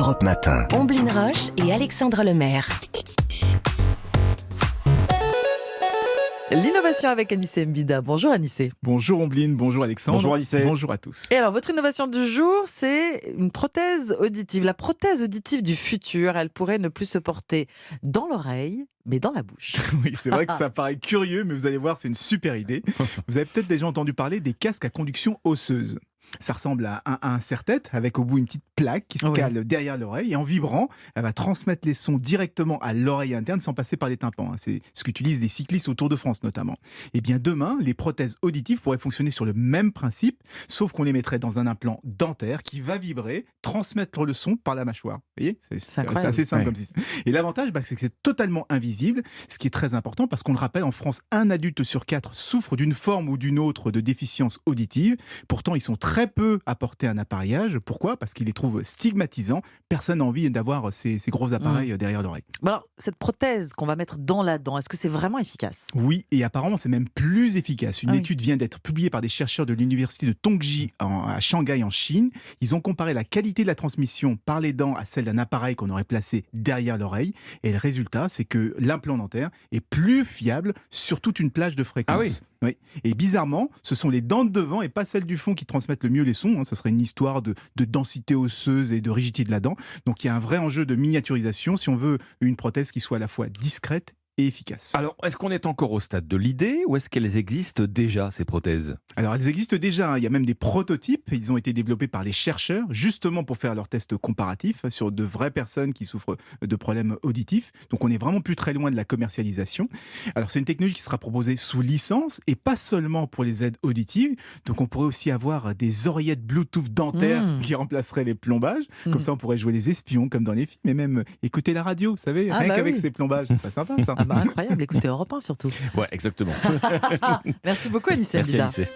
Europe Matin. Omblin Roche et Alexandre Lemaire. L'innovation avec Anissé Mbida. Bonjour Anissé. Bonjour Omblin, bonjour Alexandre. Bonjour Anissé. Bonjour à tous. Et alors votre innovation du jour, c'est une prothèse auditive. La prothèse auditive du futur, elle pourrait ne plus se porter dans l'oreille, mais dans la bouche. Oui, c'est vrai que ça paraît curieux, mais vous allez voir, c'est une super idée. Vous avez peut-être déjà entendu parler des casques à conduction osseuse. Ça ressemble à un serre-tête avec au bout une petite plaque qui se cale derrière l'oreille et en vibrant, elle va transmettre les sons directement à l'oreille interne sans passer par les tympans. C'est ce qu'utilisent les cyclistes au Tour de France notamment. Et bien demain, les prothèses auditives pourraient fonctionner sur le même principe, sauf qu'on les mettrait dans un implant dentaire qui va vibrer, transmettre le son par la mâchoire. Vous voyez, c'est assez simple comme système. Et l'avantage, c'est que c'est totalement invisible, ce qui est très important parce qu'on le rappelle, en France, 1 adulte sur 4 souffre d'une forme ou d'une autre de déficience auditive. Pourtant, ils sont très peu à porter un appareillage. Pourquoi ? Parce qu'ils les trouvent stigmatisants. Personne n'a envie d'avoir ces gros appareils derrière l'oreille. Alors, cette prothèse qu'on va mettre dans la dent, est-ce que c'est vraiment efficace ? Oui, et apparemment, c'est même plus efficace. Une étude vient d'être publiée par des chercheurs de l'université de Tongji à Shanghai en Chine. Ils ont comparé la qualité de la transmission par les dents à celle d'un appareil qu'on aurait placé derrière l'oreille. Et le résultat, c'est que l'implant dentaire est plus fiable sur toute une plage de fréquences. Ah oui. Oui. Et bizarrement, ce sont les dents de devant et pas celles du fond qui transmettent le mieux les sons. Ça serait une histoire de densité osseuse et de rigidité de la dent. Donc il y a un vrai enjeu de miniaturisation si on veut une prothèse qui soit à la fois discrète et efficace. Alors, est-ce qu'on est encore au stade de l'idée ou est-ce qu'elles existent déjà, ces prothèses ? Alors elles existent déjà, il y a même des prototypes, ils ont été développés par les chercheurs justement pour faire leurs tests comparatifs sur de vraies personnes qui souffrent de problèmes auditifs. Donc on est vraiment plus très loin de la commercialisation. Alors c'est une technologie qui sera proposée sous licence et pas seulement pour les aides auditives. Donc on pourrait aussi avoir des oreillettes Bluetooth dentaires qui remplaceraient les plombages. Comme ça on pourrait jouer les espions comme dans les films et même écouter la radio, vous savez, rien qu'avec ces plombages, ce serait sympa ça. Incroyable, écoutez Europe 1 surtout. Ouais, exactement. Merci beaucoup Anissé Merci Mbida. Anissé.